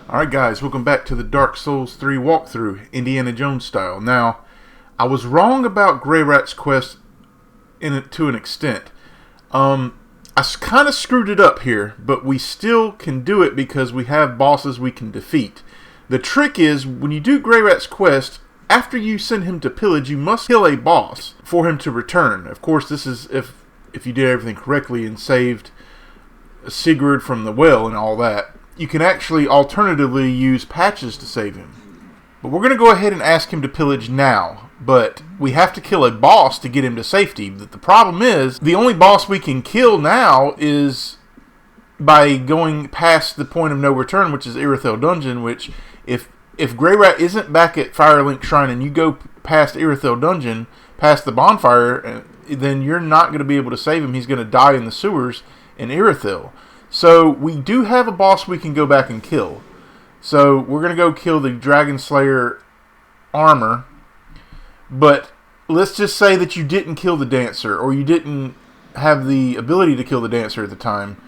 Alright guys, welcome back to the Dark Souls 3 walkthrough, Indiana Jones style. Now, I was wrong about Greirat's quest to an extent. I kind of screwed it up here, but we still can do it because we have bosses we can defeat. The trick is, when you do Greirat's quest, after you send him to pillage, you must kill a boss for him to return. Of course, this is if you did everything correctly and saved Sigurd from the well and all that. You can actually alternatively use patches to save him. But we're going to go ahead and ask him to pillage now. But we have to kill a boss to get him to safety. The problem is, the only boss we can kill now is by going past the point of no return, which is Irithyll Dungeon, which if Greirat isn't back at Firelink Shrine and you go past Irithyll Dungeon, past the bonfire, then you're not going to be able to save him. He's going to die in the sewers in Irithyll. So we do have a boss we can go back and kill. So we're going to go kill the Dragon Slayer armor. But let's just say that you didn't kill the dancer, or you didn't have the ability to kill the dancer at the time.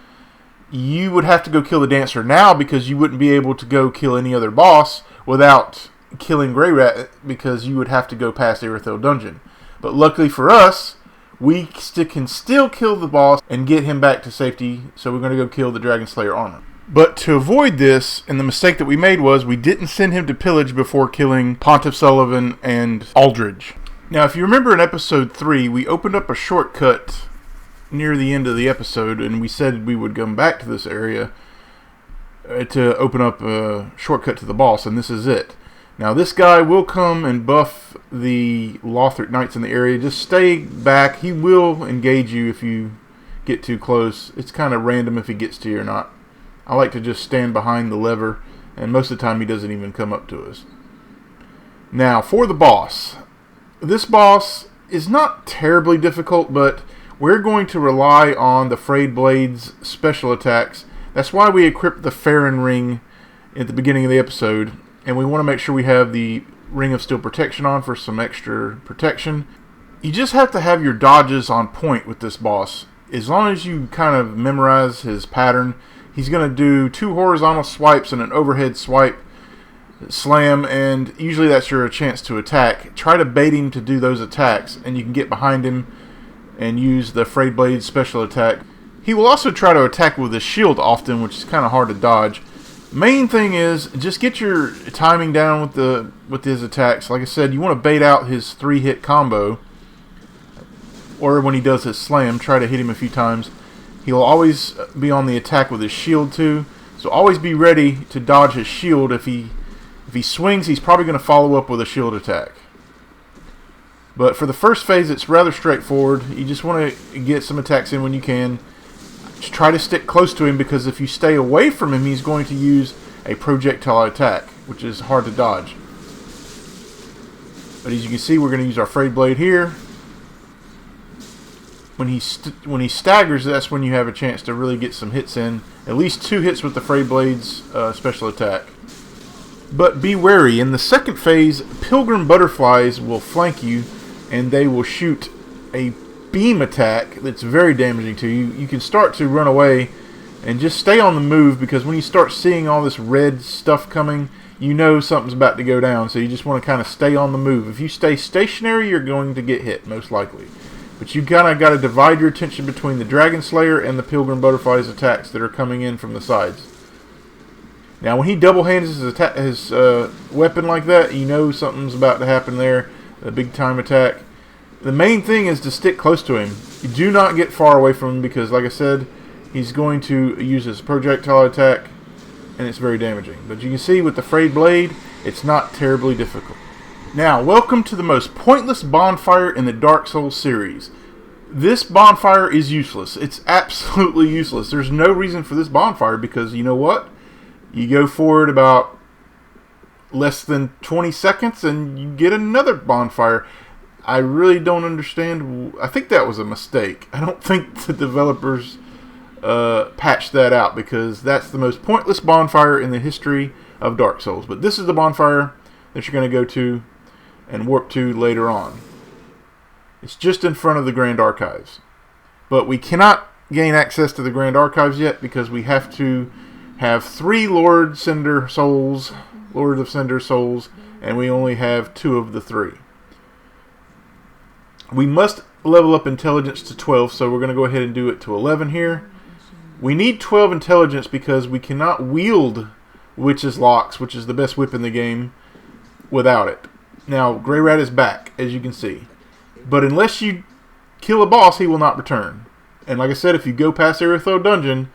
You would have to go kill the dancer now because you wouldn't be able to go kill any other boss without killing Greirat, because you would have to go past Irithyll Dungeon. But luckily for us, we can still kill the boss and get him back to safety, so we're going to go kill the Dragon Slayer armor. But to avoid this, and the mistake that we made was, we didn't send him to pillage before killing Pontiff Sullivan and Aldridge. Now, if you remember in episode 3, we opened up a shortcut near the end of the episode, and we said we would come back to this area to open up a shortcut to the boss, and this is it. Now, this guy will come and buff the Lothric Knights in the area. Just stay back. He will engage you if you get too close. It's kind of random if he gets to you or not. I like to just stand behind the lever, and most of the time he doesn't even come up to us. Now, for the boss. This boss is not terribly difficult, but we're going to rely on the Frayed Blade's special attacks. That's why we equipped the Farron Ring at the beginning of the episode. And we want to make sure we have the Ring of Steel Protection on for some extra protection. You just have to have your dodges on point with this boss. As long as you kind of memorize his pattern, he's going to do 2 horizontal swipes and an overhead swipe slam, and usually that's your chance to attack. Try to bait him to do those attacks, and you can get behind him and use the Frayed Blade special attack. He will also try to attack with his shield often, which is kind of hard to dodge. Main thing is just get your timing down with his attacks. Like I said, you want to bait out his 3-hit combo, or when he does his slam, try to hit him a few times. He'll always be on the attack with his shield too, so always be ready to dodge his shield. If he swings, he's probably going to follow up with a shield attack. But for the first phase, it's rather straightforward. You just want to get some attacks in when you can. Just try to stick close to him, because if you stay away from him, he's going to use a projectile attack, which is hard to dodge. But as you can see, we're going to use our Frayed Blade here. When he staggers, that's when you have a chance to really get some hits in. At least 2 hits with the Frayed Blade's special attack. But be wary. In the second phase, Pilgrim Butterflies will flank you, and they will shoot a beam attack that's very damaging to you. You can start to run away and just stay on the move, because when you start seeing all this red stuff coming, you know something's about to go down, so you just want to kind of stay on the move. If you stay stationary, you're going to get hit, most likely. But you kind of got to divide your attention between the Dragon Slayer and the Pilgrim Butterfly's attacks that are coming in from the sides. Now, when he double-hands his weapon like that, you know something's about to happen there, a big-time attack. The main thing is to stick close to him. You do not get far away from him, because, like I said, he's going to use his projectile attack, and it's very damaging. But you can see with the Frayed Blade, it's not terribly difficult. Now, welcome to the most pointless bonfire in the Dark Souls series. This bonfire is useless. It's absolutely useless. There's no reason for this bonfire, because you know what? You go forward about less than 20 seconds, and you get another bonfire. I really don't understand. I think that was a mistake. I don't think the developers patched that out, because that's the most pointless bonfire in the history of Dark Souls. But this is the bonfire that you're going to go to and warp to later on. It's just in front of the Grand Archives. But we cannot gain access to the Grand Archives yet, because we have to have 3 Lord of Cinder souls, and we only have 2 of the 3. We must level up intelligence to 12, so we're going to go ahead and do it to 11 here. We need 12 intelligence because we cannot wield Witch's Locks, which is the best whip in the game, without it. Now, Grey Rat is back, as you can see. But unless you kill a boss, he will not return. And like I said, if you go past Irithyll Dungeon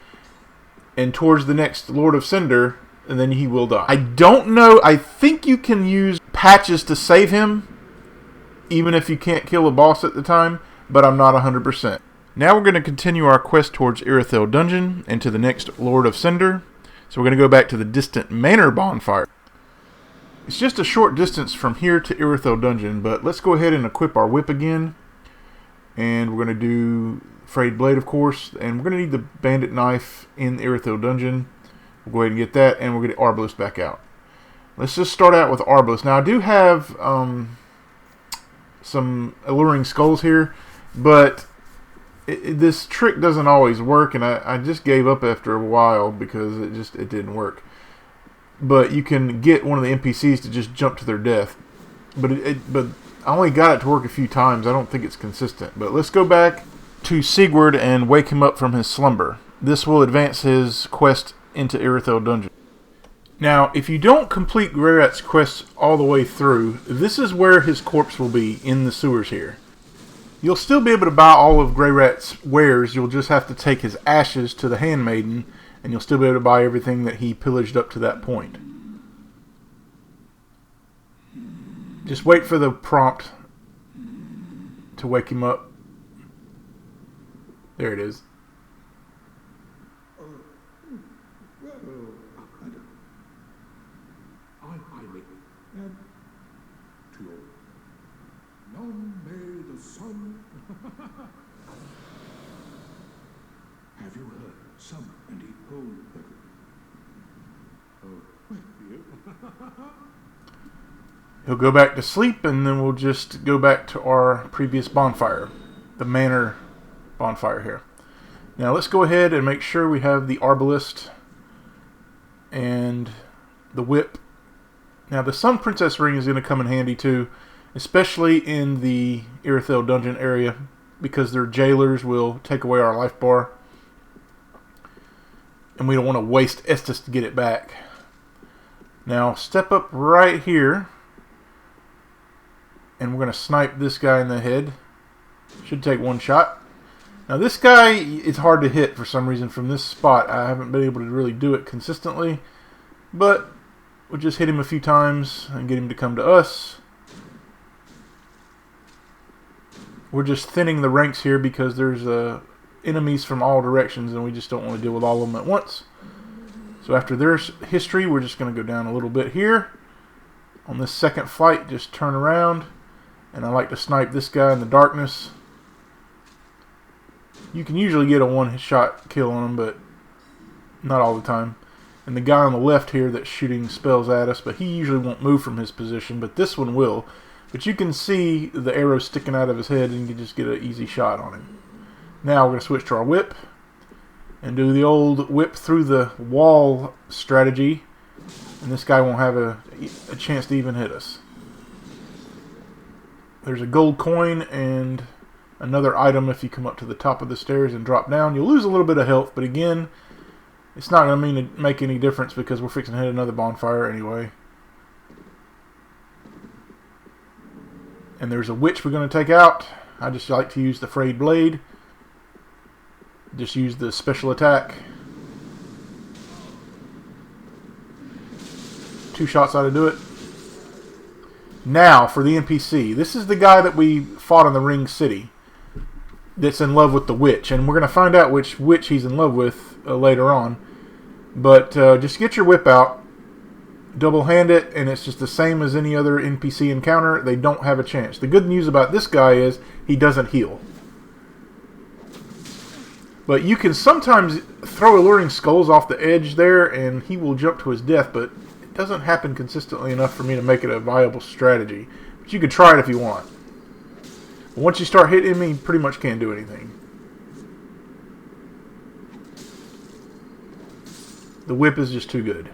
and towards the next Lord of Cinder, and then he will die. I don't know. I think you can use patches to save him, even if you can't kill a boss at the time, but I'm not 100%. Now we're going to continue our quest towards Irithyll Dungeon and to the next Lord of Cinder. So we're going to go back to the distant Manor Bonfire. It's just a short distance from here to Irithyll Dungeon, but let's go ahead and equip our whip again. And we're going to do Frayed Blade, of course, and we're going to need the Bandit Knife in the Irithyll Dungeon. We'll go ahead and get that, and we'll get Arbalest back out. Let's just start out with Arbalest. Now, I do have some alluring skulls here, but this trick doesn't always work, and I just gave up after a while because it didn't work. But you can get one of the NPCs to just jump to their death. But I only got it to work a few times. I don't think it's consistent. But let's go back to Sigurd and wake him up from his slumber. This will advance his quest into Irithyll Dungeon. Now, if you don't complete Grey Rat's quest all the way through, this is where his corpse will be, in the sewers here. You'll still be able to buy all of Grey Rat's wares. You'll just have to take his ashes to the Handmaiden, and you'll still be able to buy everything that he pillaged up to that point. Just wait for the prompt to wake him up. There it is. Have you heard? Some and he hold He'll go back to sleep, and then we'll just go back to our previous bonfire, the Manor Bonfire here. Now let's go ahead and make sure we have the Arbalest and the whip. Now the Sun Princess ring is going to come in handy too, especially in the Irithyll Dungeon area, because their jailers will take away our life bar, and we don't want to waste Estus to get it back. Now step up right here, and we're going to snipe this guy in the head. Should take one shot. Now this guy is hard to hit for some reason from this spot. I haven't been able to really do it consistently, but we'll just hit him a few times and get him to come to us. We're just thinning the ranks here because there's enemies from all directions, and we just don't want to deal with all of them at once. So after their history, we're just going to go down a little bit here. On this second flight, just turn around, and I like to snipe this guy in the darkness. You can usually get a one-shot kill on him, but not all the time. And the guy on the left here that's shooting spells at us, but he usually won't move from his position, but this one will. But you can see the arrow sticking out of his head, and you can just get an easy shot on him. Now we're going to switch to our whip and do the old whip through the wall strategy, and this guy won't have a chance to even hit us. There's a gold coin and another item if you come up to the top of the stairs and drop down. You'll lose a little bit of health, but again, it's not going to make any difference because we're fixing to hit another bonfire anyway. And there's a witch we're going to take out. I just like to use the Frayed Blade. Just use the special attack. 2 shots ought to do it. Now for the NPC. This is the guy that we fought in the Ring City that's in love with the witch. And we're going to find out which witch he's in love with later on. But just get your whip out. Double hand it, and it's just the same as any other NPC encounter. They don't have a chance. The good news about this guy is he doesn't heal. But you can sometimes throw alluring skulls off the edge there, and he will jump to his death, but it doesn't happen consistently enough for me to make it a viable strategy. But you can try it if you want. But once you start hitting him, he pretty much can't do anything. The whip is just too good.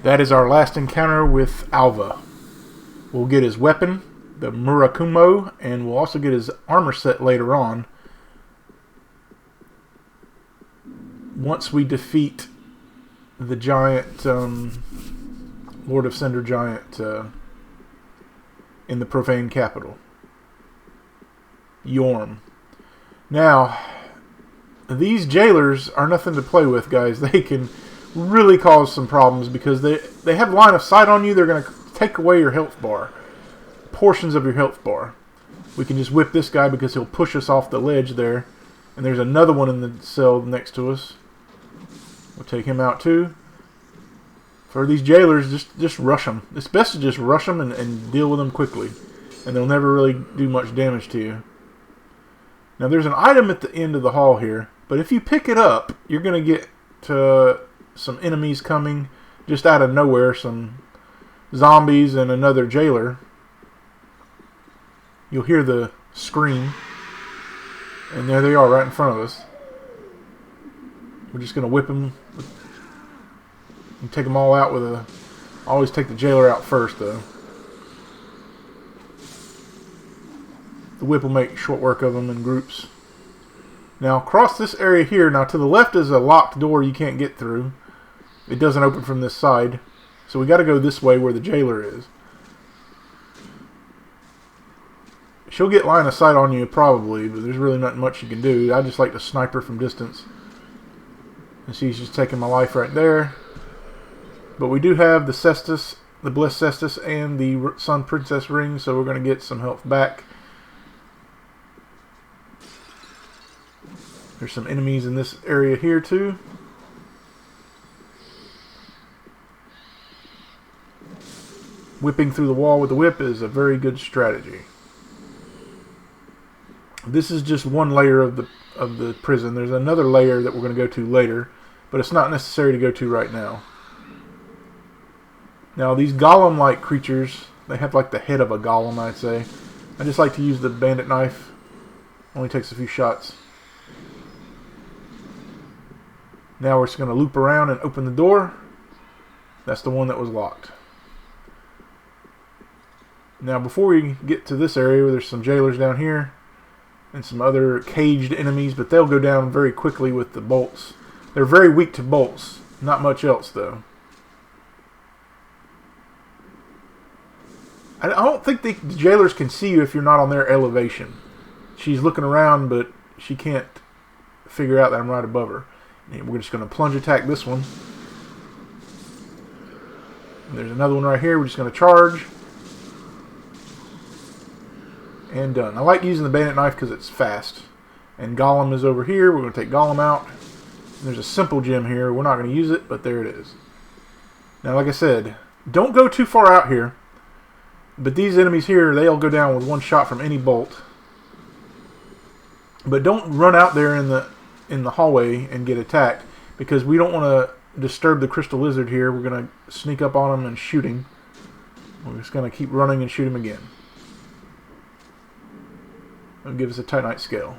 That is our last encounter with Alva. We'll get his weapon, the Murakumo, and we'll also get his armor set later on. Once we defeat the giant, Lord of Cinder giant in the Profaned Capital. Yorm. Now, these jailers are nothing to play with, guys. They can really cause some problems because they have line of sight on you. They're going to take away your health bar. Portions of your health bar. We can just whip this guy because he'll push us off the ledge there. And there's another one in the cell next to us. We'll take him out too. For these jailers, just rush them. It's best to just rush them and deal with them quickly. And they'll never really do much damage to you. Now there's an item at the end of the hall here. But if you pick it up, you're going to get to some enemies coming just out of nowhere. Some zombies and another jailer. You'll hear the scream. And there they are right in front of us. We're just going to whip them. And take them all out with a... Always take the jailer out first, though. The whip will make short work of them in groups. Now, across this area here, now to the left is a locked door you can't get through. It doesn't open from this side. So we got to go this way where the jailer is. She'll get line of sight on you probably, but there's really not much you can do. I just like to snipe her from distance. And she's just taking my life right there. But we do have the Cestus, the Blessed Cestus, and the Sun Princess ring, so we're going to get some health back. There's some enemies in this area here too. Whipping through the wall with the whip is a very good strategy. This is just one layer of the prison. There's another layer that we're going to go to later, but it's not necessary to go to right now. Now these golem-like creatures, they have like the head of a golem, I'd say. I just like to use the bandit knife. Only takes a few shots. Now we're just going to loop around and open the door. That's the one that was locked. Now before we get to this area, there's some jailers down here. And some other caged enemies, but they'll go down very quickly with the bolts. They're very weak to bolts. Not much else, though. I don't think the jailers can see you if you're not on their elevation. She's looking around, but she can't figure out that I'm right above her. And we're just going to plunge attack this one. And there's another one right here. We're just going to charge. And done. I like using the bandit knife because it's fast. And Golem is over here. We're going to take Golem out. And there's a simple gem here. We're not going to use it, but there it is. Now, like I said, don't go too far out here. But these enemies here, they'll go down with one shot from any bolt. But don't run out there in the hallway and get attacked, because we don't want to disturb the crystal lizard here. We're going to sneak up on him and shoot him. We're just going to keep running and shoot him again. It'll give us a Titanite scale.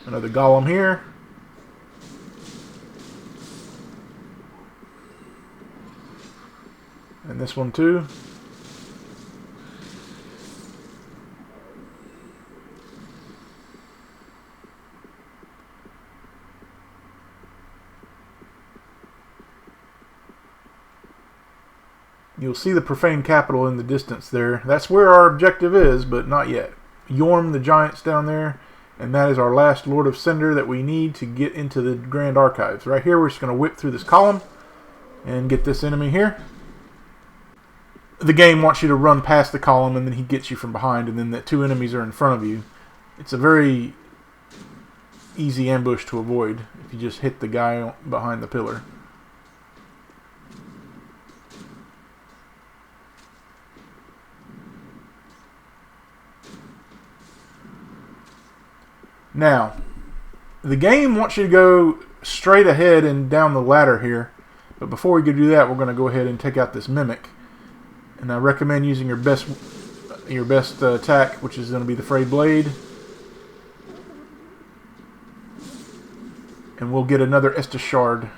Another golem here. And this one too. You'll see the Profaned Capital in the distance there. That's where our objective is, but not yet. Yorm the Giant's down there, and that is our last Lord of Cinder that we need to get into the Grand Archives. Right here, we're just going to whip through this column and get this enemy here. The game wants you to run past the column, and then he gets you from behind, and then the two enemies are in front of you. It's a very easy ambush to avoid if you just hit the guy behind the pillar. Now, the game wants you to go straight ahead and down the ladder here. But before we can do that, we're going to go ahead and take out this Mimic. And I recommend using your best your best attack, which is going to be the Frayed Blade. And we'll get another Estus Shard.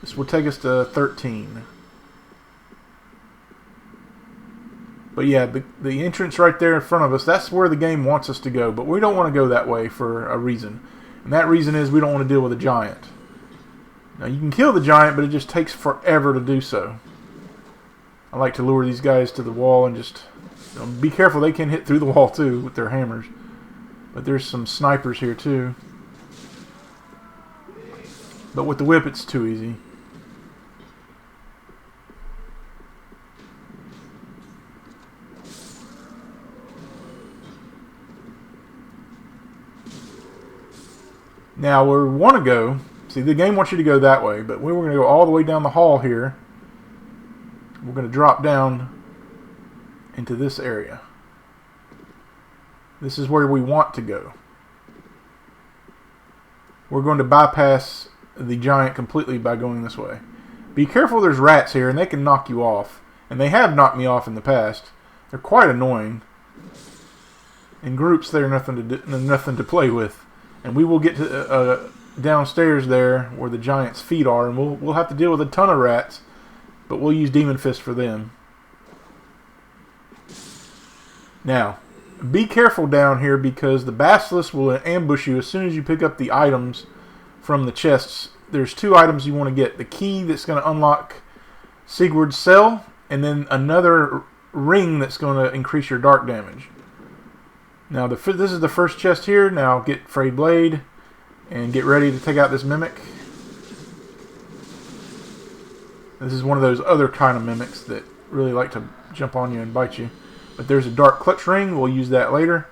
This will take us to 13. But yeah, the entrance right there in front of us, that's where the game wants us to go. But we don't want to go that way for a reason. And that reason is we don't want to deal with a giant. Now you can kill the giant, but it just takes forever to do so. I like to lure these guys to the wall and just... be careful, they can hit through the wall too with their hammers. But there's some snipers here too. But with the whip it's too easy. Now where we want to go, see the game wants you to go that way, but we were going to go all the way down the hall here. We're going to drop down into this area. This is where we want to go. We're going to bypass the giant completely by going this way. Be careful, there's rats here and they can knock you off. And they have knocked me off in the past. They're quite annoying. In groups they're nothing to play with. And we will get to downstairs there where the giant's feet are, and we'll have to deal with a ton of rats, but we'll use Demon Fist for them. Now, be careful down here because the Basilisk will ambush you as soon as you pick up the items from the chests. There's 2 items you want to get. The key that's going to unlock Sigurd's cell, and then another ring that's going to increase your dark damage. Now, this is the first chest here. Now, get Frayed Blade and get ready to take out this mimic. This is one of those other kind of mimics that really like to jump on you and bite you. But there's a Dark Clutch Ring. We'll use that later.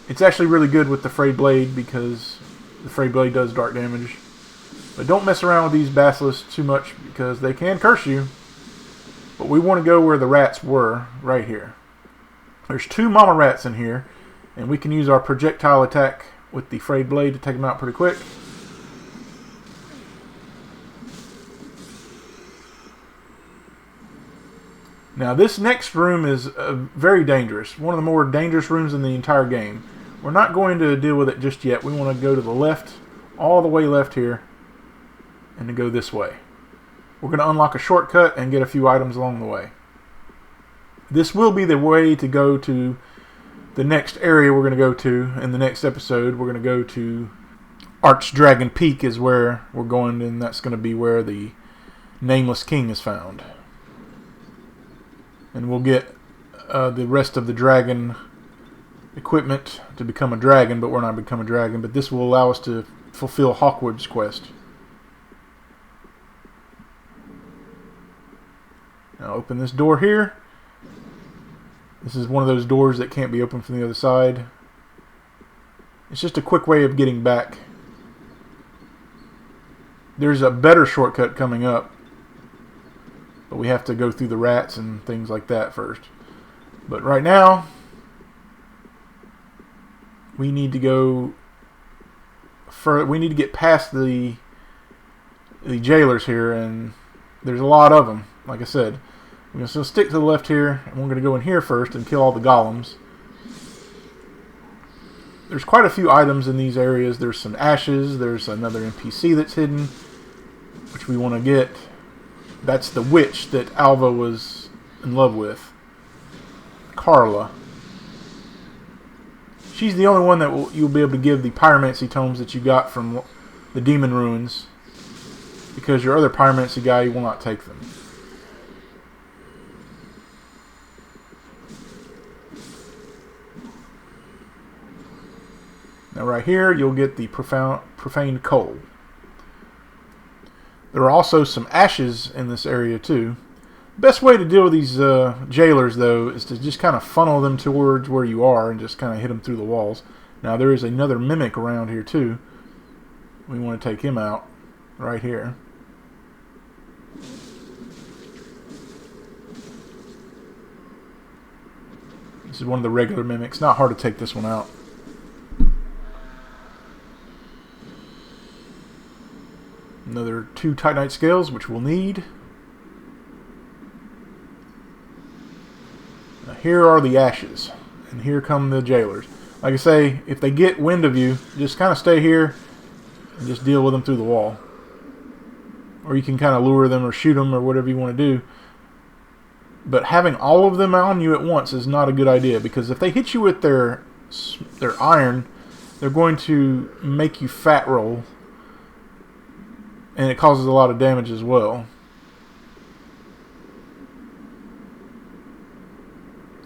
It's actually really good with the Frayed Blade because the Frayed Blade does dark damage. But don't mess around with these basilisks too much because they can curse you. But we want to go where the rats were, right here. There's 2 mama rats in here, and we can use our projectile attack with the Frayed Blade to take them out pretty quick. Now this next room is very dangerous. One of the more dangerous rooms in the entire game. We're not going to deal with it just yet. We want to go to the left, all the way left here, and to go this way. We're going to unlock a shortcut and get a few items along the way. This will be the way to go to the next area we're going to go to in the next episode. We're going to go to Archdragon Peak is where we're going, and that's going to be where the Nameless King is found. And we'll get the rest of the dragon equipment to become a dragon, but we're not become a dragon. But this will allow us to fulfill Hawkwood's quest. Now open this door here. This is one of those doors that can't be opened from the other side. It's just a quick way of getting back. There's a better shortcut coming up, but we have to go through the rats and things like that first. But right now, we need to go further. We need to get past the jailers here, and there's a lot of them. Like I said, we're going to stick to the left here, and we're going to go in here first and kill all the golems. There's quite a few items in these areas. There's some ashes. There's another NPC that's hidden, which we want to get. That's the witch that Alva was in love with. Carla. She's the only one that you'll be able to give the pyromancy tomes that you got from the demon ruins, because your other pyromancy guy will not take them. Now right here you'll get the profaned coal. There are also some ashes in this area too. Best way to deal with these jailers though is to just kind of funnel them towards where you are and just kind of hit them through the walls. Now there is another mimic around here too. We want to take him out right here. This is one of the regular mimics. Not hard to take this one out. Another 2 Titanite scales, which we'll need. A here are the ashes. And here come the jailers. Like I say, if they get wind of you, just kind of stay here and just deal with them through the wall. Or you can kind of lure them or shoot them or whatever you want to do. But having all of them on you at once is not a good idea, because if they hit you with their iron, they're going to make you fat roll, and it causes a lot of damage as well.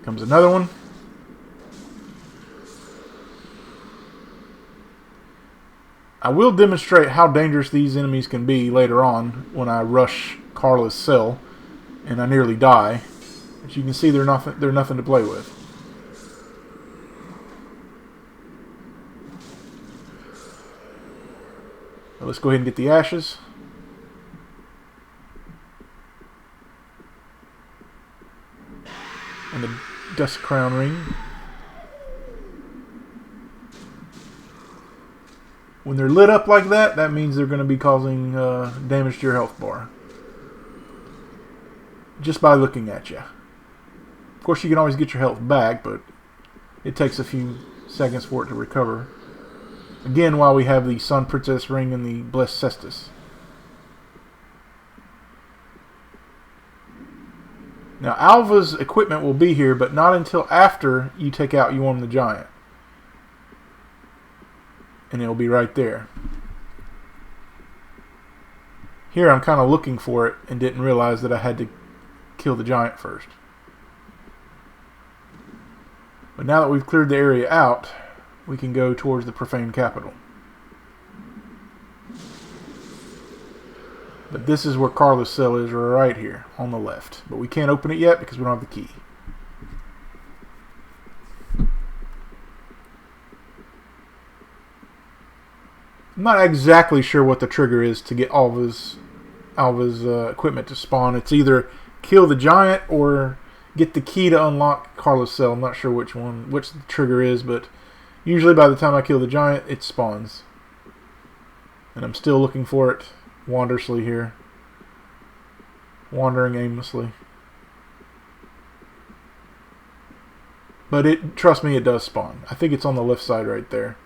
Comes another one. I will demonstrate how dangerous these enemies can be later on when I rush Carla's cell and I nearly die. But you can see they're nothing to play with. Now let's go ahead and get the ashes. And the Dust Crown Ring. When they're lit up like that, that means they're going to be causing damage to your health bar. Just by looking at you. Of course, you can always get your health back, but it takes a few seconds for it to recover. Again, while we have the Sun Princess Ring and the Blessed Cestus. Now, Alva's equipment will be here, but not until after you take out Yorm the Giant. And it'll be right there. Here I'm kind of looking for it and didn't realize that I had to kill the giant first. But now that we've cleared the area out, we can go towards the Profaned Capital. But this is where Carla's cell is, right here on the left. But we can't open it yet because we don't have the key. I'm not exactly sure what the trigger is to get Alva's equipment to spawn. It's either kill the giant or get the key to unlock Carla's cell. I'm not sure which the trigger is, but usually by the time I kill the giant, it spawns. And I'm still looking for it wanderously here. Wandering aimlessly. But trust me, it does spawn. I think it's on the left side right there.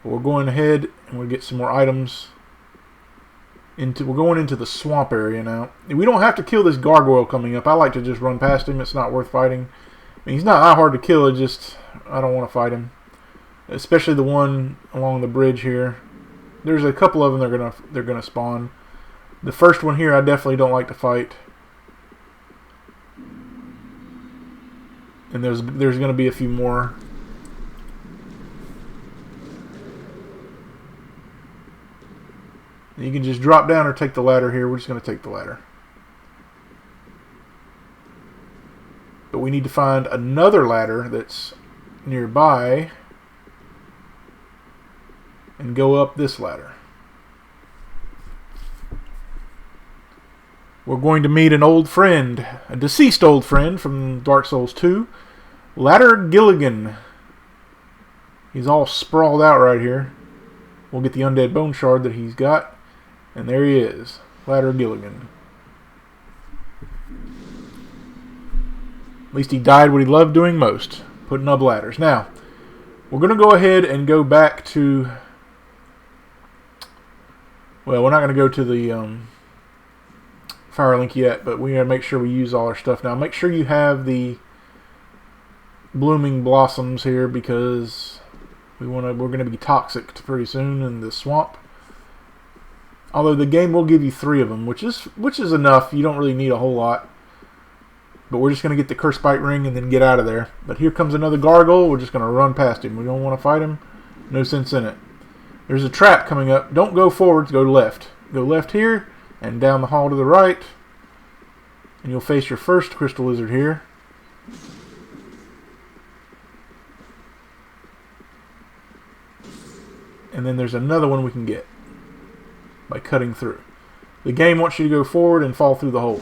But we're going ahead and we'll get some more items. We're going into the swamp area now. We don't have to kill this gargoyle coming up. I like to just run past him. It's not worth fighting. I mean, he's not that hard to kill. It's just I don't want to fight him. Especially the one along the bridge here. There's a couple of them they're gonna spawn. The first one here I definitely don't like to fight. And there's gonna be a few more. You can just drop down or take the ladder here. We're just going to take the ladder. But we need to find another ladder that's nearby and go up this ladder. We're going to meet an old friend, a deceased old friend from Dark Souls 2, Ladder Gilligan. He's all sprawled out right here. We'll get the undead bone shard that he's got. And there he is, Ladder Gilligan. At least he died what he loved doing most, putting up ladders. Now, we're going to go ahead and go back to... Well, we're not going to go to the Firelink yet, but we got to make sure we use all our stuff now. Make sure you have the blooming blossoms here, because we're going to be toxic pretty soon in the swamp. Although the game will give you 3 of them, which is enough. You don't really need a whole lot. But we're just going to get the Curse Bite Ring and then get out of there. But here comes another gargoyle. We're just going to run past him. We don't want to fight him. No sense in it. There's a trap coming up. Don't go forwards. Go left. Go left here and down the hall to the right. And you'll face your first crystal lizard here. And then there's another one we can get by cutting through. The game wants you to go forward and fall through the hole.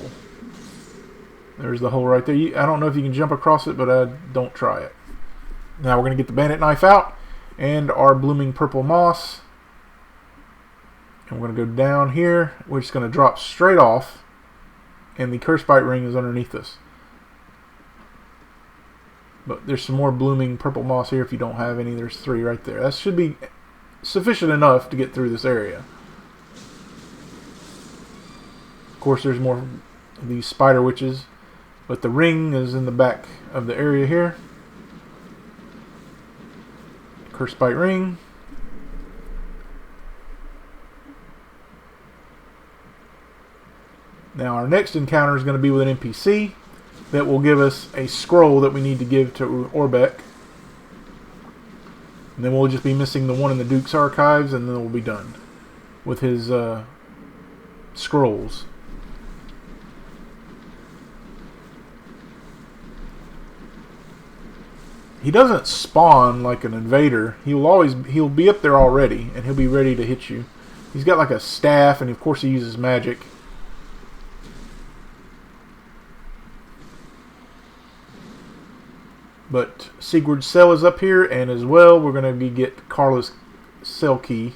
There's the hole right there. I don't know if you can jump across it, but don't try it. Now we're going to get the bandit knife out and our blooming purple moss. And we're going to go down here. We're just going to drop straight off. And the Curse Bite Ring is underneath us. But there's some more blooming purple moss here if you don't have any. There's 3 right there. That should be sufficient enough to get through this area. Of course, there's more of these spider witches. But the ring is in the back of the area here. Cursed Bite Ring. Now our next encounter is going to be with an NPC that will give us a scroll that we need to give to Orbeck. And then we'll just be missing the one in the Duke's Archives, and then we'll be done with his scrolls. He doesn't spawn like an invader. He'll be up there already, and he'll be ready to hit you. He's got like a staff, and of course he uses magic. But Sigurd's cell is up here, and as well, we're going to get Carla's cell key.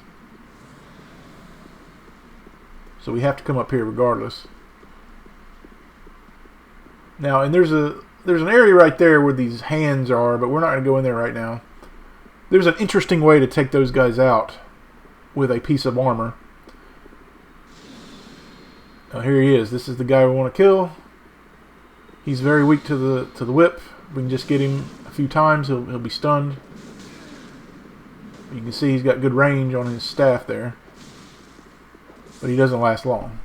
So we have to come up here regardless. Now, and there's an area right there where these hands are, but we're not going to go in there right now. There's an interesting way to take those guys out with a piece of armor. Now, here he is. This is the guy we want to kill. He's very weak to the whip. We can just get him a few times. He'll be stunned. You can see he's got good range on his staff there. But he doesn't last long.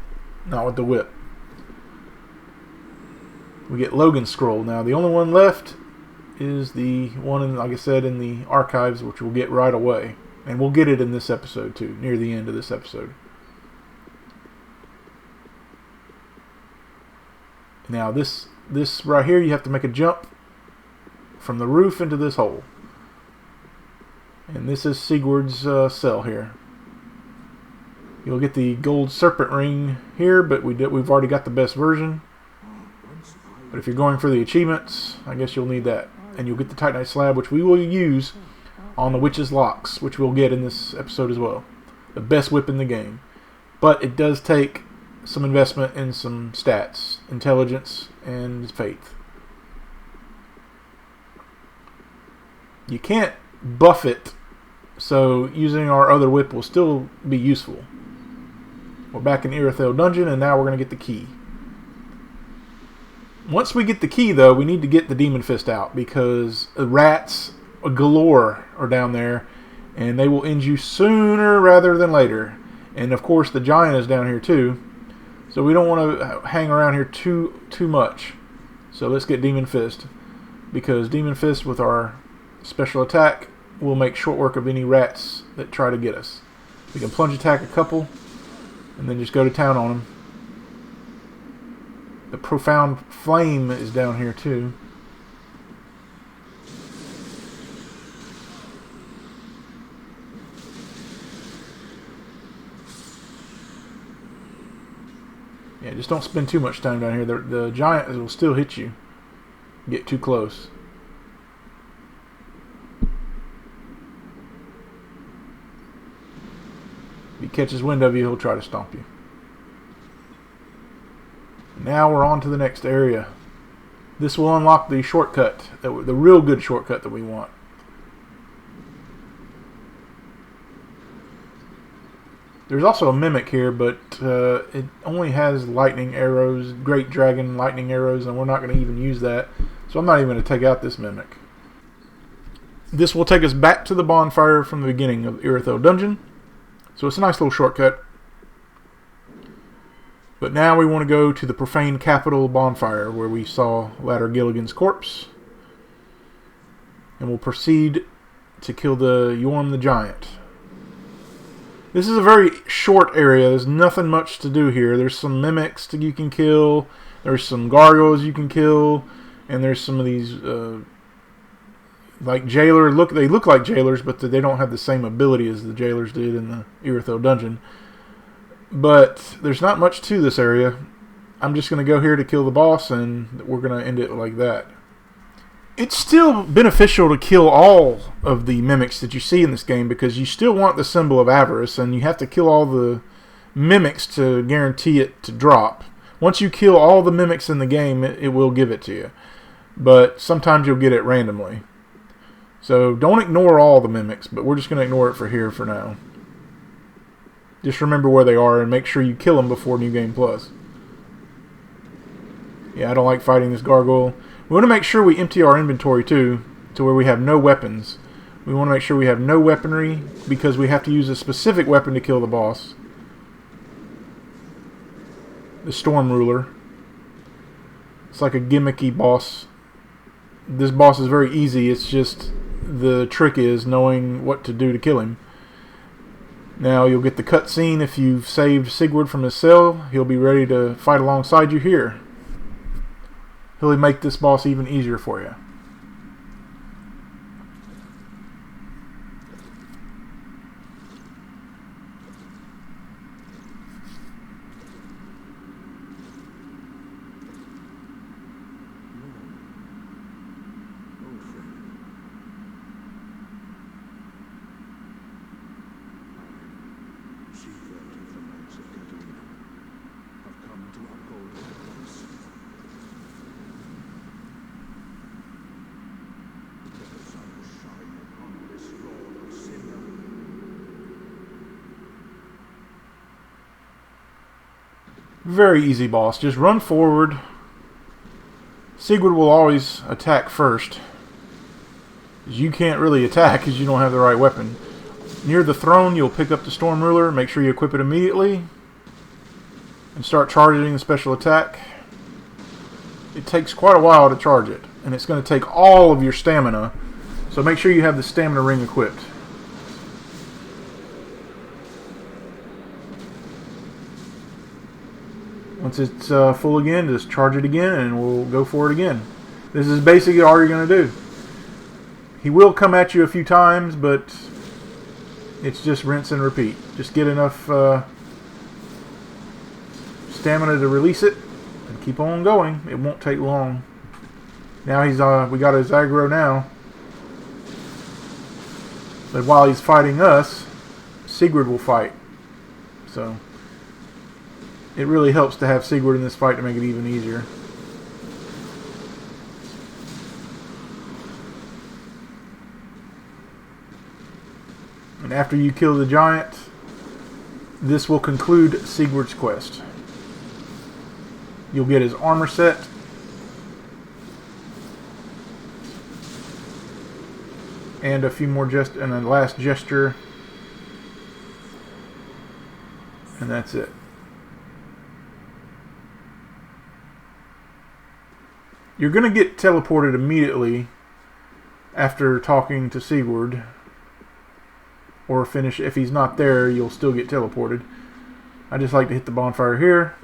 Not with the whip. We get Logan's scroll. Now the only one left is the one, in, like I said, in the archives, which we'll get right away. And we'll get it in this episode too, near the end of this episode. Now this right here, you have to make a jump from the roof into this hole. And this is Sigurd's cell here. You'll get the gold serpent ring here, but we've already got the best version. But if you're going for the achievements, I guess you'll need that. And you'll get the Titanite slab, which we will use on the Witch's Locks, which we'll get in this episode as well. The best whip in the game. But it does take some investment in some stats, intelligence, and faith. You can't buff it, so using our other whip will still be useful. We're back in Irithyll Dungeon, and now we're going to get the key. Once we get the key, though, we need to get the Demon Fist out, because rats galore are down there, and they will end you sooner rather than later. And of course, the giant is down here too, so we don't want to hang around here too much. So let's get Demon Fist, because Demon Fist with our special attack will make short work of any rats that try to get us. We can plunge attack a couple, and then just go to town on them. The Profound Flame is down here too. Yeah, just don't spend too much time down here. The giant will still hit you. Get too close. If he catches wind of you, he'll try to stomp you. Now we're on to the next area. This will unlock the shortcut, the real good shortcut that we want. There's also a mimic here, but it only has lightning arrows, great dragon lightning arrows, and we're not going to even use that. So I'm not even going to take out this mimic. This will take us back to the bonfire from the beginning of Irithyll Dungeon. So it's a nice little shortcut. But now we want to go to the Profaned Capital bonfire, where we saw Ladder Gilligan's corpse. And we'll proceed to kill the Yorm the Giant. This is a very short area. There's nothing much to do here. There's some mimics that you can kill. There's some gargoyles you can kill. And there's some of these like jailer. They look like jailers, but they don't have the same ability as the jailers did in the Irithyll Dungeon. But there's not much to this area. I'm just going to go here to kill the boss, and we're going to end it like that. It's still beneficial to kill all of the mimics that you see in this game, because you still want the symbol of avarice, and you have to kill all the mimics to guarantee it to drop. Once you kill all the mimics in the game, it will give it to you. but sometimes you'll get it randomly. So don't ignore all the mimics, but we're just going to ignore it for here for now. Just remember where they are and make sure you kill them before New Game Plus. Yeah, I don't like fighting this gargoyle. We want to make sure we empty our inventory too, to where we have no weapons. We want to make sure we have no weaponry, because we have to use a specific weapon to kill the boss. The Storm Ruler. It's like a gimmicky boss. This boss is very easy, it's just the trick is knowing what to do to kill him. Now you'll get the cutscene if you've saved Sigurd from his cell. He'll be ready to fight alongside you here. He'll make this boss even easier for you. Very easy boss. Just run forward. Sigurd will always attack first. You can't really attack because you don't have the right weapon. Near the throne, you'll pick up the Storm Ruler. Make sure you equip it immediately. And start charging the special attack. It takes quite a while to charge it. And it's going to take all of your stamina. So make sure you have the stamina ring equipped. Once it's full again, just charge it again and we'll go for it again. This is basically all you're going to do. He will come at you a few times, but it's just rinse and repeat. Just get enough stamina to release it and keep on going. It won't take long. Now we got his aggro now. But while he's fighting us, Sigurd will fight. So it really helps to have Sigurd in this fight to make it even easier. And after you kill the giant, this will conclude Sigurd's quest. You'll get his armor set. And a few more and a last gesture. And that's it. You're going to get teleported immediately after talking to Sigurd. Or finish. If he's not there, you'll still get teleported. I just like to hit the bonfire here.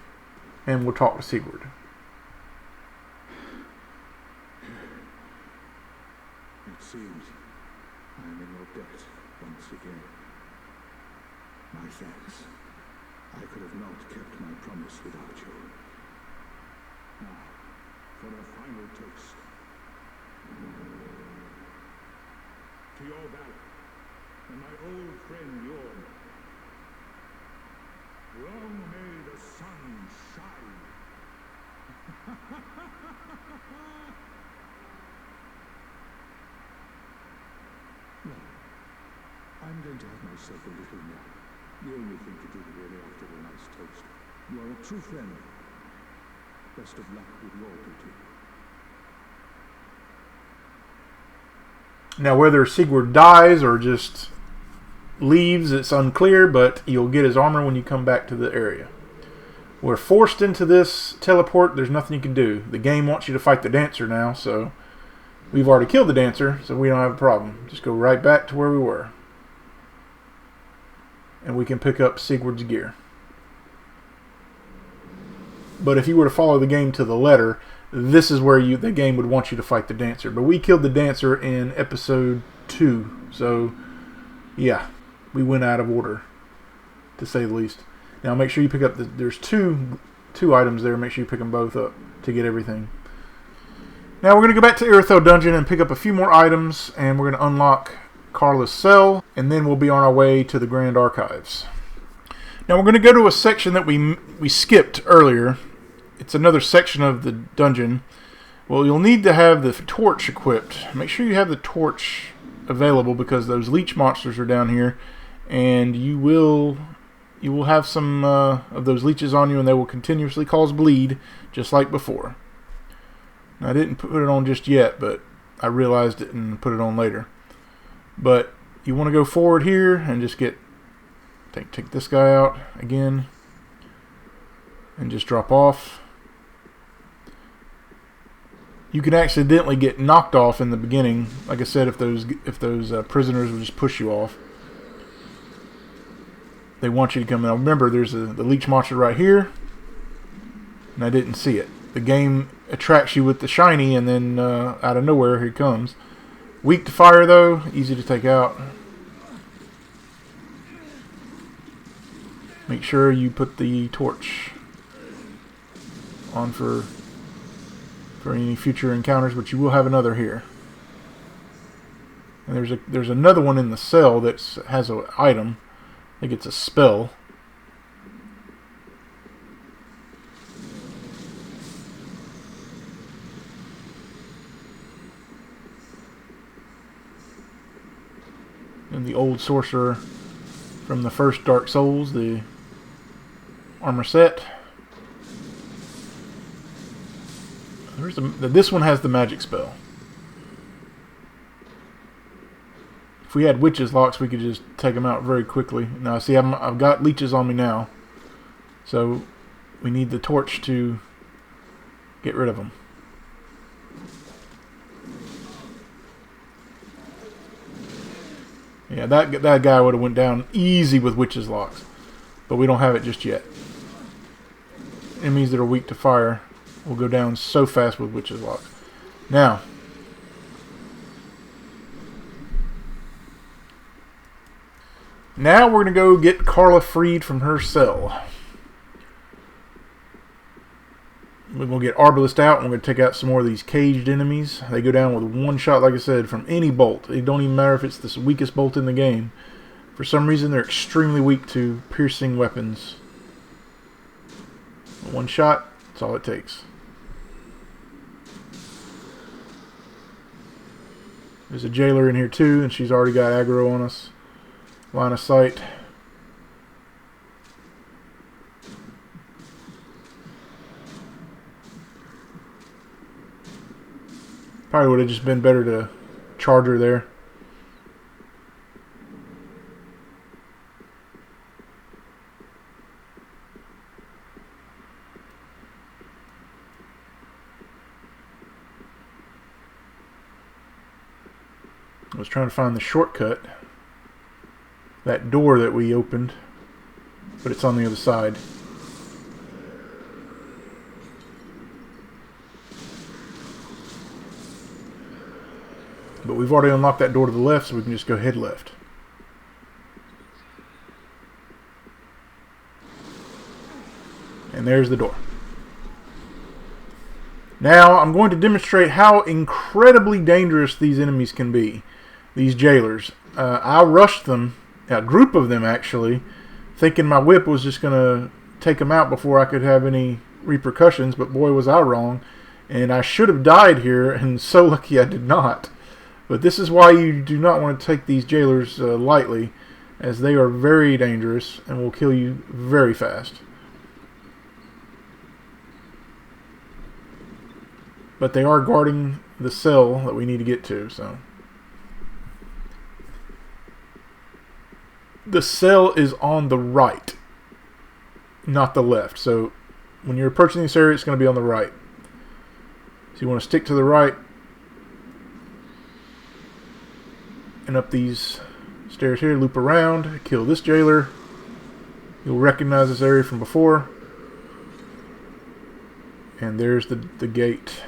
And we'll talk to Sigurd. It seems I am in your debt once again. My thanks. I could have not kept my promise without you. Now, for a final toast. To your valor, and my old friend Yorn. Long may the sun shine. No, I'm going to have myself a little nap. The only thing to do really after a nice toast. You are a true friend. Best of luck with your duty. Now whether Sigurd dies or just leaves, it's unclear, but you'll get his armor when you come back to the area. We're forced into this teleport. There's nothing you can do. The game wants you to fight the dancer now, so we've already killed the dancer, so we don't have a problem. Just go right back to where we were. And we can pick up Sigurd's gear. But if you were to follow the game to the letter, this is where the game would want you to fight the dancer. But we killed the dancer in episode 2, so yeah, we went out of order, to say the least. Now make sure you pick up there's two items there. Make sure you pick them both up to get everything. Now we're going to go back to Irithyll Dungeon and pick up a few more items, and we're going to unlock Carla's cell, and then we'll be on our way to the Grand Archives. Now we're going to go to a section that we skipped earlier. It's another section of the dungeon, Well, you'll need to have the torch equipped. Make sure you have the torch available because those leech monsters are down here, and you will have some of those leeches on you, and they will continuously cause bleed, just like before. Now, I didn't put it on just yet, but I realized it and put it on later. But you want to go forward here and just take this guy out again, and just drop off. You can accidentally get knocked off in the beginning, like I said, if those prisoners will just push you off. They want you to come in. Now remember, there's the leech monster right here, and I didn't see it. The game attracts you with the shiny, and then out of nowhere, here he comes. Weak to fire, though, easy to take out. Make sure you put the torch on for any future encounters, but you will have another here. And there's another one in the cell that has an item. I think it's a spell. And the old sorcerer from the first Dark Souls, the armor set. This one has the magic spell. If we had witches locks, we could just take them out very quickly. Now, see, I've got leeches on me now, so we need the torch to get rid of them. Yeah, that guy would have went down easy with witches locks, but we don't have it just yet. Enemies that are weak to fire will go down so fast with witches locks. Now we're going to go get Carla freed from her cell. We're going to get Arbalest out, and we're going to take out some more of these caged enemies. They go down with one shot, like I said, from any bolt. It don't even matter if it's the weakest bolt in the game. For some reason, they're extremely weak to piercing weapons. One shot, that's all it takes. There's a jailer in here too, and she's already got aggro on us. Line of sight. Probably would have just been better to charge her there. I was trying to find the shortcut. That door that we opened, but it's on the other side. But we've already unlocked that door to the left, so we can just go head left. And there's the door. Now, I'm going to demonstrate how incredibly dangerous these enemies can be. These jailers. I rushed them, a group of them actually, thinking my whip was just going to take them out before I could have any repercussions, but boy was I wrong. And I should have died here, and so lucky I did not. But this is why you do not want to take these jailers lightly, as they are very dangerous and will kill you very fast. But they are guarding the cell that we need to get to, so. The cell is on the right, not the left. So when you're approaching this area, it's going to be on the right. So you want to stick to the right and up these stairs here, loop around, kill this jailer. You'll recognize this area from before. And there's the gate.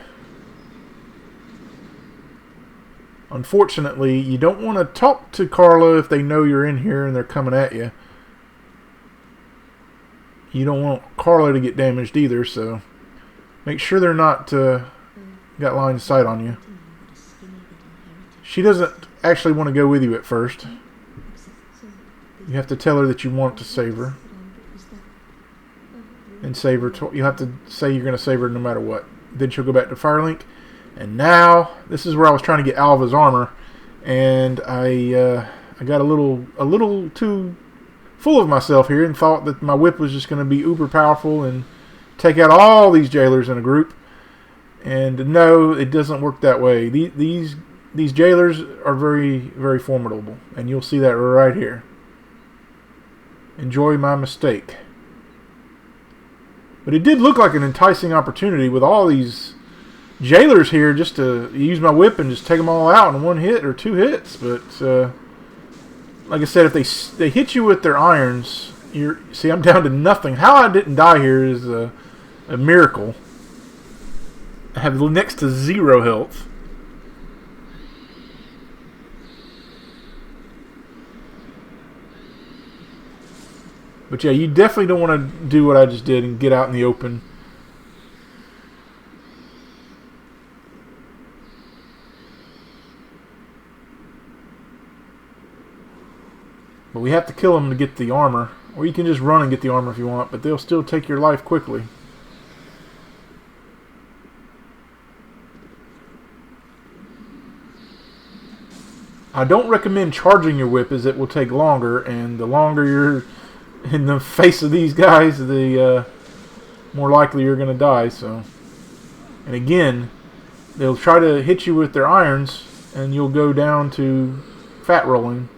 Unfortunately, you don't want to talk to Carla if they know you're in here and they're coming at you. You don't want Carla to get damaged either, so make sure they're not got line of sight on you. She doesn't actually want to go with you at first. You have to tell her that you want to save her. And save her. You have to say you're going to save her no matter what. Then she'll go back to Firelink. And now, this is where I was trying to get Alva's armor, and I got a little too full of myself here and thought that my whip was just going to be uber powerful and take out all these jailers in a group. And no, it doesn't work that way. These jailers are very, very formidable, and you'll see that right here. Enjoy my mistake. But it did look like an enticing opportunity with all these jailers here, just to use my whip and just take them all out in one hit or two hits. But like I said, if they hit you with their irons, see, I'm down to nothing. How I didn't die here is a miracle. I have next to 0 health. But yeah, you definitely don't want to do what I just did and get out in the open. But we have to kill them to get the armor. Or you can just run and get the armor if you want, but they'll still take your life quickly. I don't recommend charging your whip, as it will take longer, and the longer you're in the face of these guys, the more likely you're going to die. So, and again, they'll try to hit you with their irons, and you'll go down to fat rolling.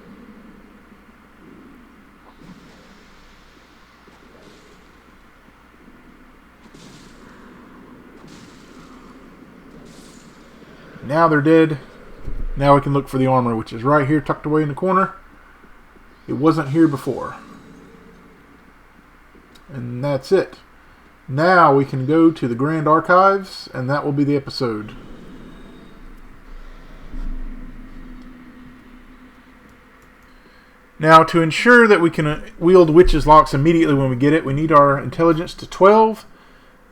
Now they're dead. Now we can look for the armor, which is right here tucked away in the corner. It wasn't here before. And that's it. Now we can go to the Grand Archives, and that will be the episode. Now, to ensure that we can wield Witch's Locks immediately when we get it, we need our intelligence to 12.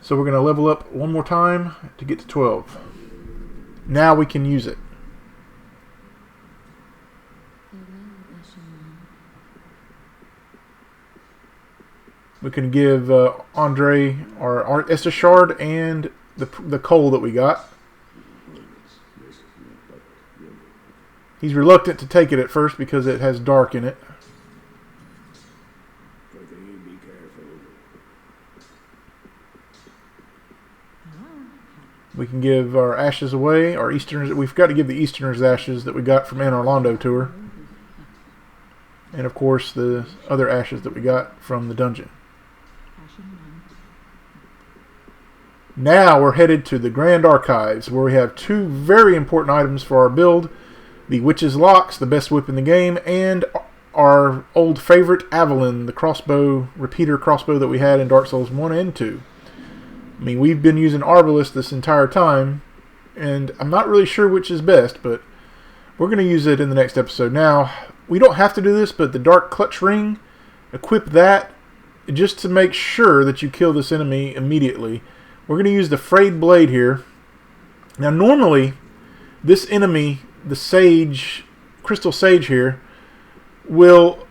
So we're going to level up one more time to get to 12. Now we can use it. We can give Andre our Estus Shard and the coal that we got. He's reluctant to take it at first because it has dark in it. We can give our ashes away, our Easterners. We've got to give the Easterners ashes that we got from Anor Londo tour. And of course the other ashes that we got from the dungeon. Now we're headed to the Grand Archives, where we have 2 very important items for our build. The Witch's Locks, the best whip in the game, and our old favorite, Avalon, the crossbow, repeater crossbow that we had in Dark Souls 1 and 2. I mean, we've been using Arbalest this entire time, and I'm not really sure which is best, but we're going to use it in the next episode. Now, we don't have to do this, but the Dark Clutch Ring, equip that just to make sure that you kill this enemy immediately. We're going to use the Frayed Blade here. Now, normally, this enemy, the Sage, Crystal Sage here, will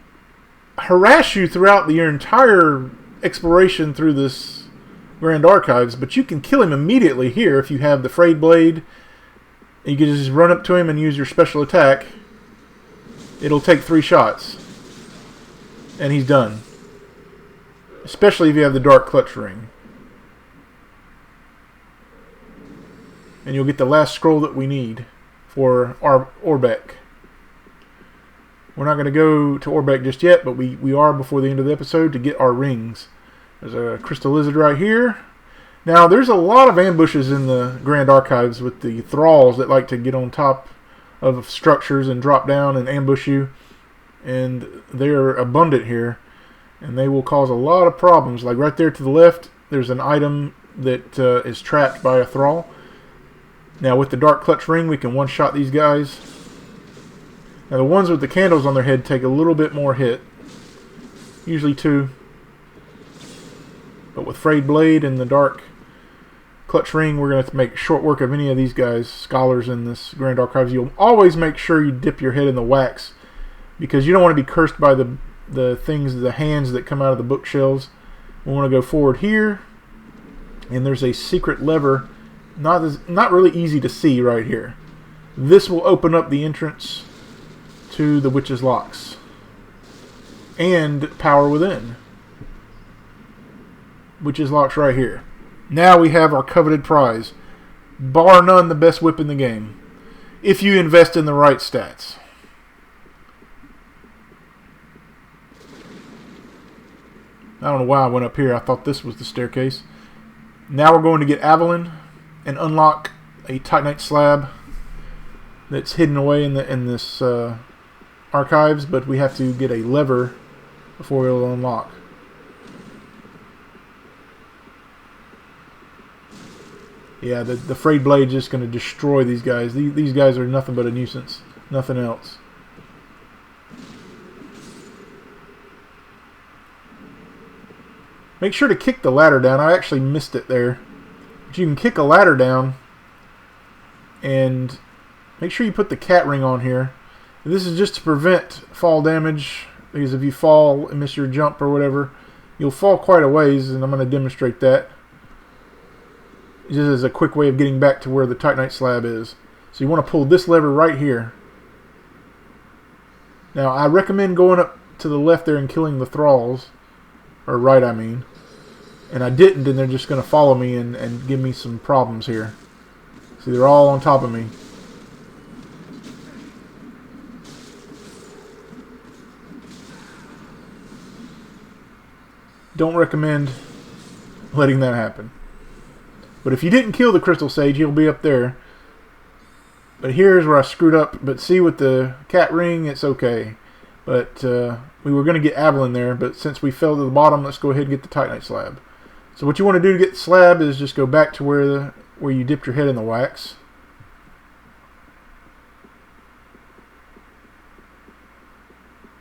harass you throughout your entire exploration through this Grand Archives, but you can kill him immediately here if you have the Frayed Blade. You can just run up to him and use your special attack. It'll take 3 shots. And he's done. Especially if you have the Dark Clutch Ring. And you'll get the last scroll that we need for our Orbeck. We're not going to go to Orbeck just yet, but we are before the end of the episode to get our rings. There's a crystal lizard right here. Now, there's a lot of ambushes in the Grand Archives with the thralls that like to get on top of structures and drop down and ambush you. And they're abundant here. And they will cause a lot of problems. Like right there to the left, there's an item that is trapped by a thrall. Now, with the Dark Clutch Ring, we can one-shot these guys. Now, the ones with the candles on their head take a little bit more hit. Usually 2. But with Frayed Blade and the Dark Clutch Ring, we're going to make short work of any of these guys, scholars in this Grand Archives. You'll always make sure you dip your head in the wax, because you don't want to be cursed by the things, the hands that come out of the bookshelves. We want to go forward here, and there's a secret lever not really easy to see right here. This will open up the entrance to the Witch's Locks and Power Within. Witch's Locks right here. Now we have our coveted prize. Bar none, the best whip in the game. If you invest in the right stats. I don't know why I went up here. I thought this was the staircase. Now we're going to get Avalon and unlock a Titanite slab that's hidden away in this archives, but we have to get a lever before it'll unlock. Yeah, the frayed blade is just going to destroy these guys. These guys are nothing but a nuisance. Nothing else. Make sure to kick the ladder down. I actually missed it there. But you can kick a ladder down. And make sure you put the cat ring on here. And this is just to prevent fall damage. Because if you fall and miss your jump or whatever, you'll fall quite a ways. And I'm going to demonstrate that. Just as a quick way of getting back to where the Titanite slab is. So you want to pull this lever right here. Now I recommend going up to the left there and killing the thralls. Or right, I mean. And I didn't, and they're just going to follow me and give me some problems here. See, they're all on top of me. Don't recommend letting that happen. But if you didn't kill the Crystal Sage, he'll be up there. But here's where I screwed up. But see, with the cat ring, it's okay. But we were going to get Avalon there, but since we fell to the bottom, let's go ahead and get the Titanite slab. So what you want to do to get the slab is just go back to where you dipped your head in the wax.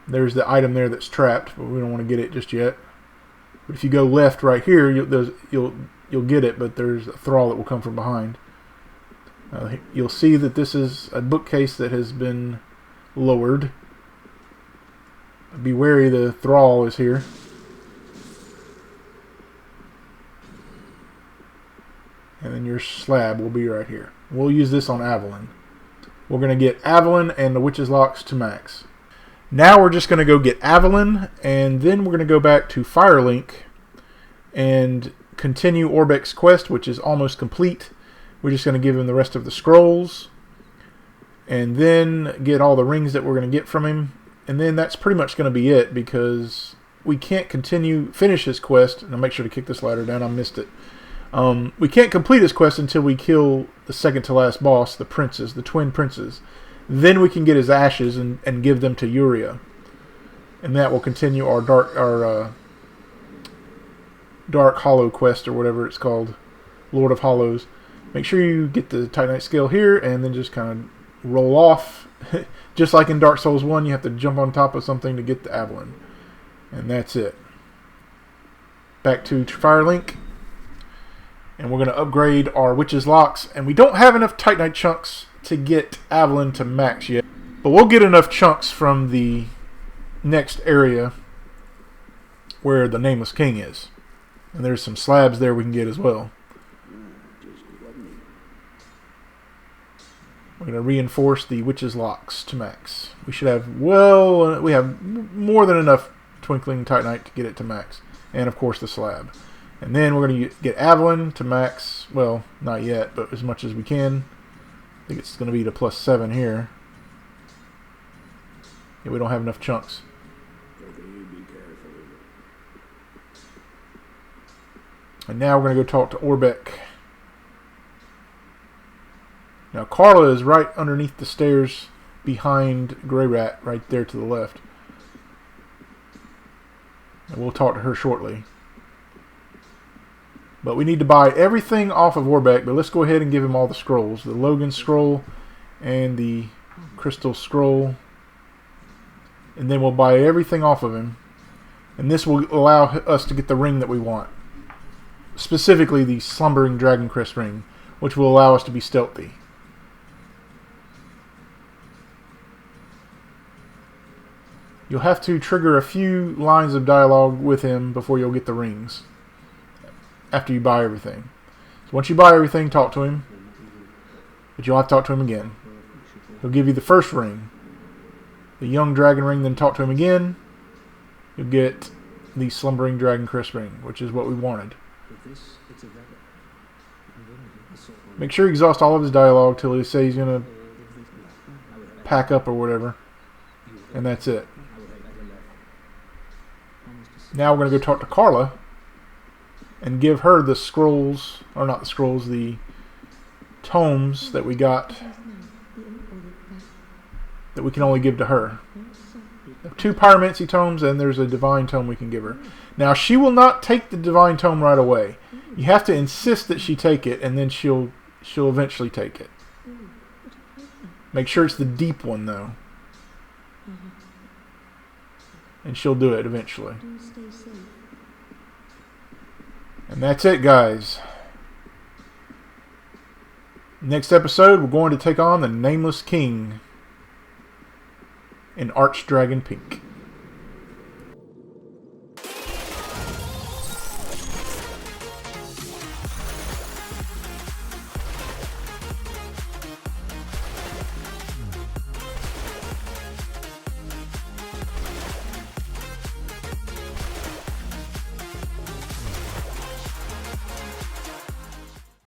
There's the item there that's trapped, but we don't want to get it just yet. But if you go left right here, you'll get it, but there's a thrall that will come from behind. You'll see that this is a bookcase that has been lowered. Be wary, the thrall is here. And then your slab will be right here. We'll use this on Avalon. We're going to get Avalon and the Witch's Locks to max. Now we're just going to go get Avalon, and then we're going to go back to Firelink and continue Orbek's quest, which is almost complete. We're just going to give him the rest of the scrolls, and then get all the rings that we're going to get from him. And then that's pretty much going to be it, because we can't finish his quest. And I'll make sure to kick this ladder down. I missed it. We can't complete his quest until we kill the second to last boss, the princes, the twin princes. Then we can get his ashes and give them to Uria. And that will continue our Dark Hollow quest, or whatever it's called. Lord of Hollows. Make sure you get the Titanite scale here, and then just kind of roll off. Just like in Dark Souls 1, you have to jump on top of something to get the Avalon. And that's it. Back to Firelink. And we're going to upgrade our Witch's Locks. And we don't have enough Titanite chunks to get Avalon to max yet. But we'll get enough chunks from the next area where the Nameless King is. And there's some slabs there we can get as well. We're going to reinforce the Witch's Locks to max. We should have, we have more than enough Twinkling Titanite to get it to max. And of course the slab. And then we're going to get Avalon to max. Well, not yet, but as much as we can. I think it's going to be to +7 here. Yeah, we don't have enough chunks. And now we're going to go talk to Orbek. Now Carla is right underneath the stairs behind Grey Rat, right there to the left. And we'll talk to her shortly. But we need to buy everything off of Orbek, but let's go ahead and give him all the scrolls. The Logan scroll and the Crystal scroll. And then we'll buy everything off of him. And this will allow us to get the ring that we want. Specifically the Slumbering Dragon Crest ring, which will allow us to be stealthy. You'll have to trigger a few lines of dialogue with him before you'll get the rings. After you buy everything. So once you buy everything, talk to him. But you'll have to talk to him again. He'll give you the first ring. The young dragon ring, then talk to him again. You'll get the slumbering dragon crest ring, which is what we wanted. Make sure you exhaust all of his dialogue till he says he's going to pack up or whatever. And that's it. Now we're going to go talk to Carla and give her the scrolls, or not the scrolls, the tomes that we got that we can only give to her. 2 pyromancy tomes, and there's a divine tome we can give her. Now, she will not take the divine tome right away. You have to insist that she take it, and then she'll eventually take it. Make sure it's the deep one, though. And she'll do it eventually. And that's it, guys. Next episode, we're going to take on the Nameless King in Archdragon Pink.